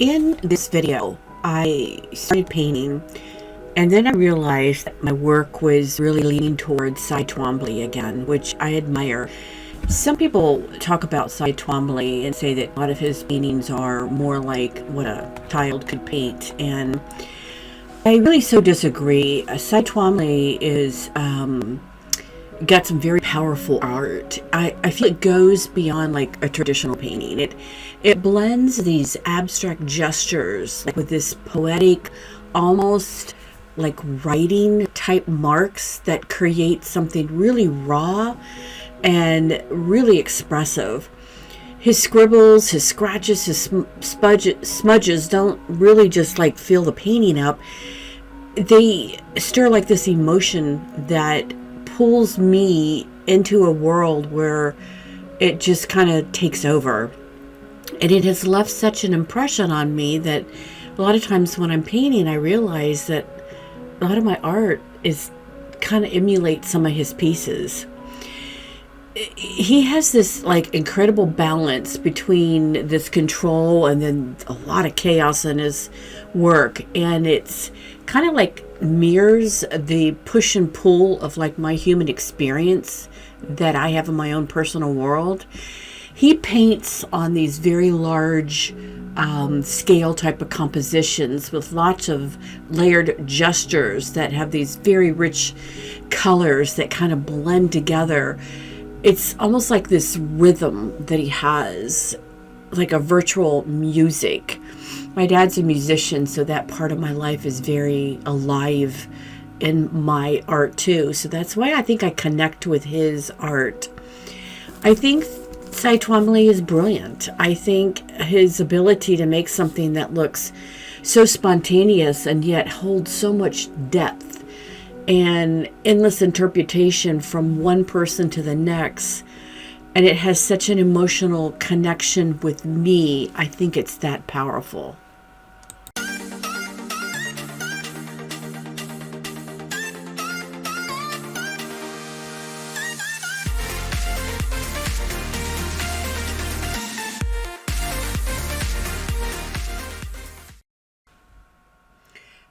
In this video, I started painting, and then I realized that my work was really leaning towards Cy Twombly again, which I admire. Some people talk about Cy Twombly and say that a lot of his paintings are more like what a child could paint, and I really so disagree. Cy Twombly is got some very powerful art. I feel it goes beyond like a traditional painting. It blends these abstract gestures like with this poetic, almost like writing type marks that create something really raw and really expressive. His scribbles, his scratches, his smudges don't really just like fill the painting up. They stir like this emotion that pulls me into a world where it just kind of takes over. And it has left such an impression on me that a lot of times when I'm painting, I realize that a lot of my art is kind of emulates some of his pieces. He has this like incredible balance between this control and then a lot of chaos in his work, and it's kind of like mirrors the push and pull of like my human experience that I have in my own personal world. He paints on these very large scale type of compositions with lots of layered gestures that have these very rich colors that kind of blend together. It's almost like this rhythm that he has, like a virtual music. My dad's a musician, so that part of my life is very alive in my art too. So that's why I think I connect with his art. I think Cy Twombly is brilliant. I think his ability to make something that looks so spontaneous and yet holds so much depth and endless interpretation from one person to the next, and it has such an emotional connection with me. I think it's that powerful.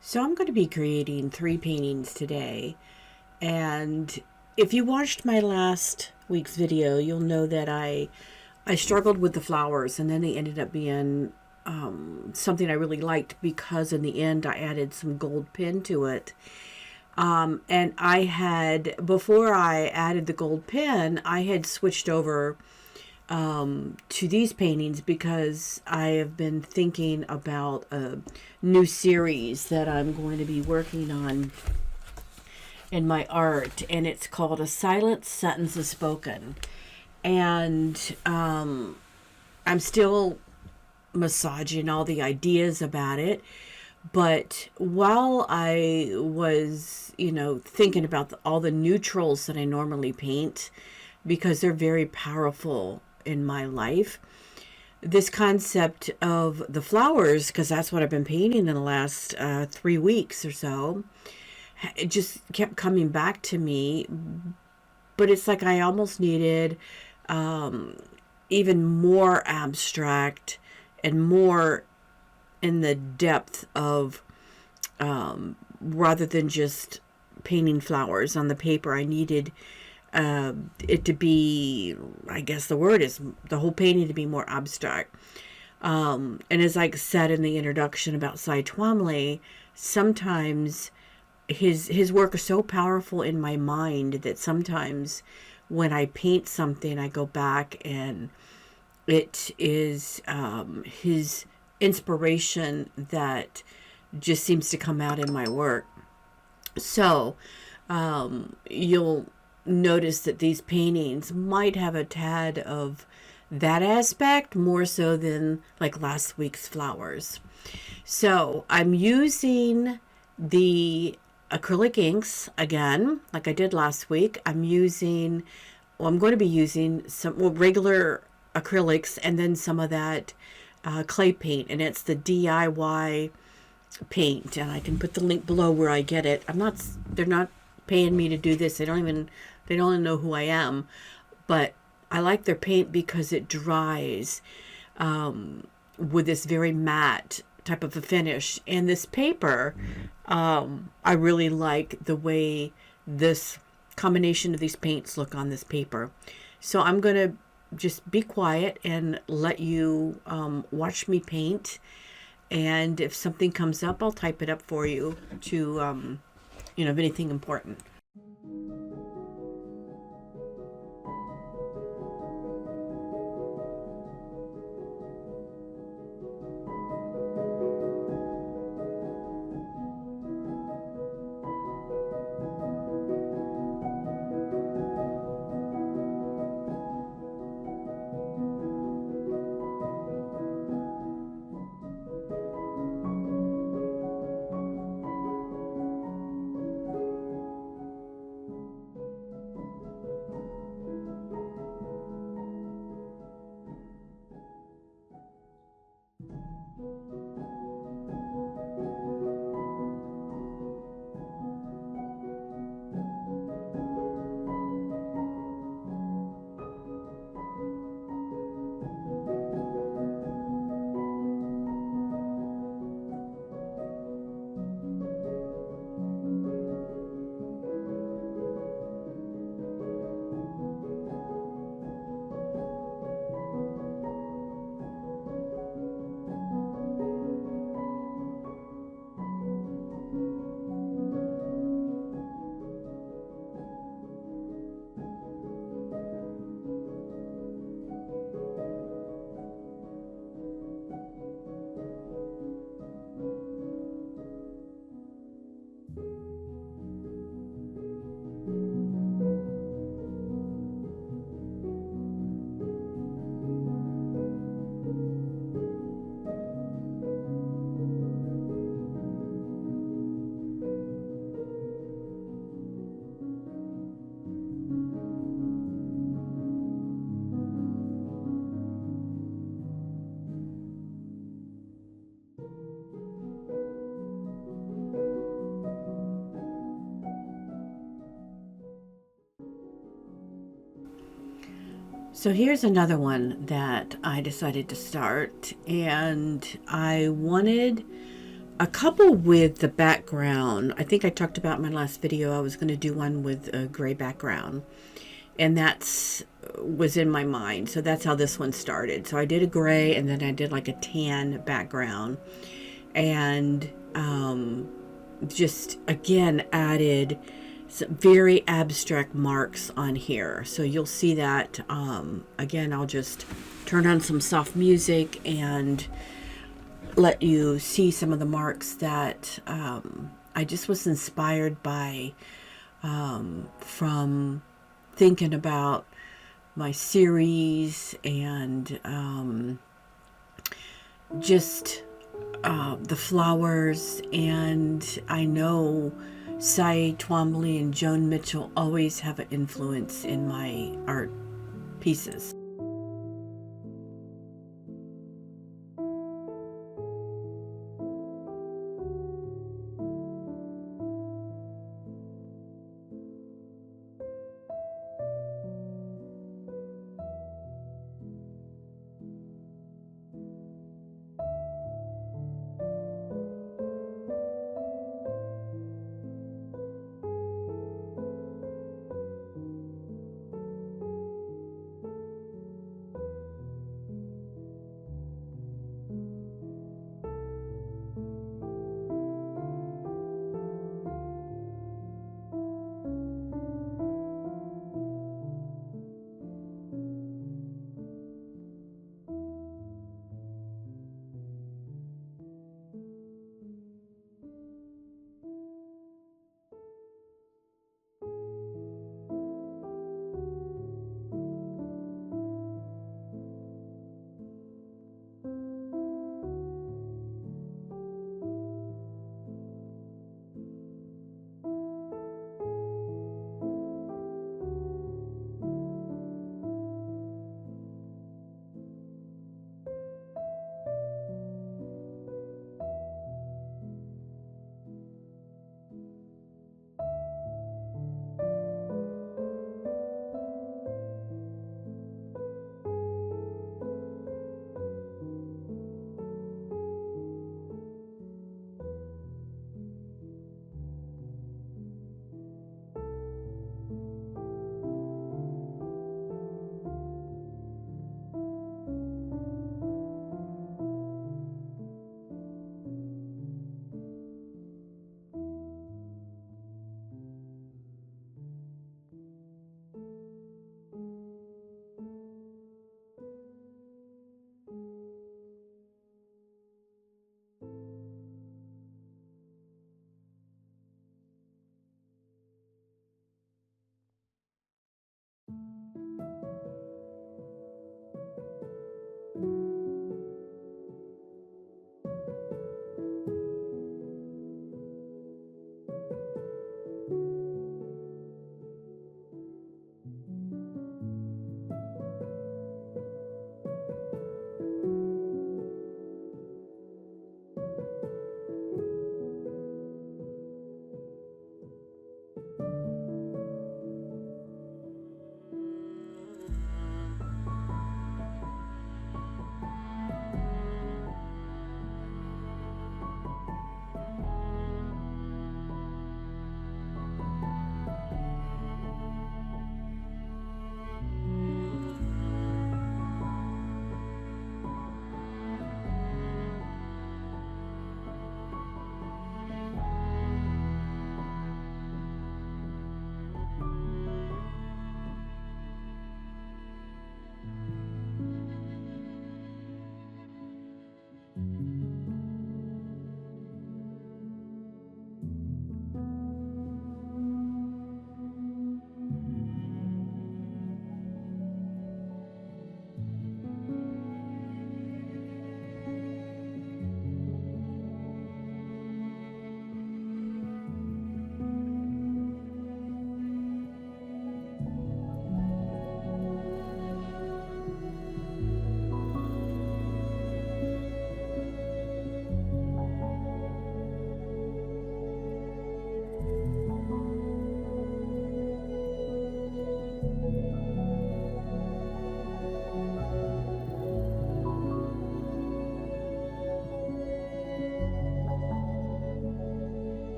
So I'm going to be creating 3 paintings today, and if you watched my last week's video, you'll know that I struggled with the flowers, and then they ended up being something I really liked because in the end I added some gold pin to it. And I had, before I added the gold pin, I had switched over to these paintings because I have been thinking about a new series that I'm going to be working on in my art, and it's called A Silent Sentence Is Spoken. And I'm still massaging all the ideas about it, but while I was, thinking about all the neutrals that I normally paint, because they're very powerful in my life, this concept of the flowers, because that's what I've been painting in the last 3 weeks or so, it just kept coming back to me. But it's like I almost needed even more abstract and more in the depth of rather than just painting flowers on the paper. I needed it to be, I guess the word is, the whole painting to be more abstract. And as I said in the introduction about Cy Twombly, sometimes his work is so powerful in my mind that sometimes when I paint something, I go back and it is his inspiration that just seems to come out in my work. So you'll notice that these paintings might have a tad of that aspect more so than like last week's flowers. So I'm using the acrylic inks again, like I did last week. I'm going to be using some regular acrylics and then some of that clay paint, and it's the DIY paint, and I can put the link below where I get it. They're not paying me to do this. They don't even know who I am, but I like their paint because it dries. with this very matte type of a finish. And this paper, I really like the way this combination of these paints look on this paper. So I'm going to just be quiet and let you watch me paint. And if something comes up, I'll type it up for you to, if anything important. So here's another one that I decided to start, and I wanted a couple with the background. I think I talked about in my last video I was going to do one with a gray background, and that's was in my mind. So that's how this one started. So I did a gray, and then I did like a tan background, and just again added some very abstract marks on here. So you'll see that again. I'll just turn on some soft music and let you see some of the marks that I just was inspired by from thinking about my series and just the flowers. And I know Cy Twombly and Joan Mitchell always have an influence in my art pieces.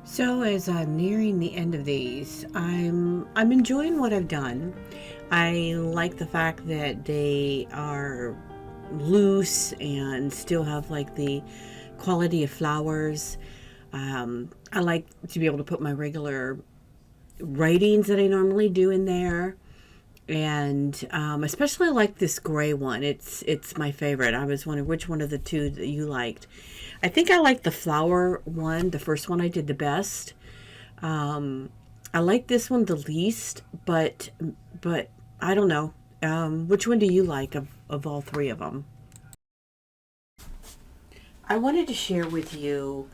So as I'm nearing the end of these, I'm enjoying what I've done. I like the fact that they are loose and still have like the quality of flowers. I like to be able to put my regular writings that I normally do in there, and especially like this gray one. It's my favorite. I was wondering which one of the two that you liked. I think I like the flower one, the first one I did the best. Um, I like this one the least, but I don't know. Which one do you like of all three of them? I wanted to share with you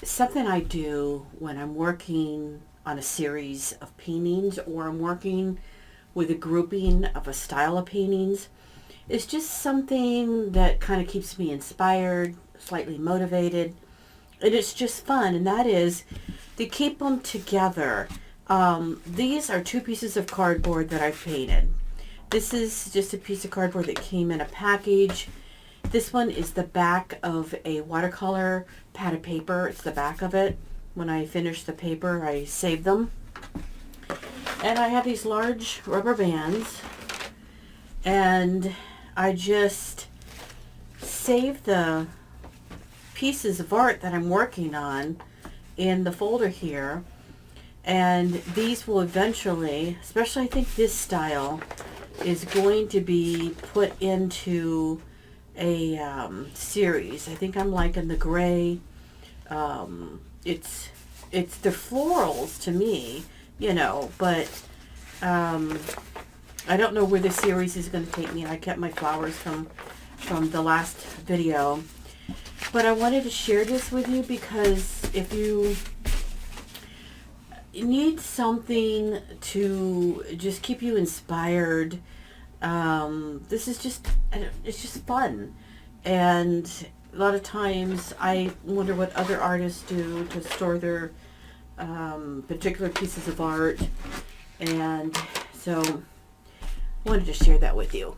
something I do when I'm working on a series of paintings or I'm working with a grouping of a style of paintings. It's just something that kind of keeps me inspired, slightly motivated, and it's just fun, and that is to keep them together. These are two pieces of cardboard that I've painted. This is just a piece of cardboard that came in a package. This one is the back of a watercolor pad of paper. It's the back of it. When I finish the paper, I save them. And I have these large rubber bands, and I just save the pieces of art that I'm working on in the folder here. And these will eventually, especially I think this style, is going to be put into a series. I think I'm liking the gray. It's the florals to me, but I don't know where the series is going to take me. I kept my flowers from the last video, but I wanted to share this with you because if you need something to just keep you inspired, this is it's just fun. And a lot of times I wonder what other artists do to store their particular pieces of art, and so I wanted to share that with you.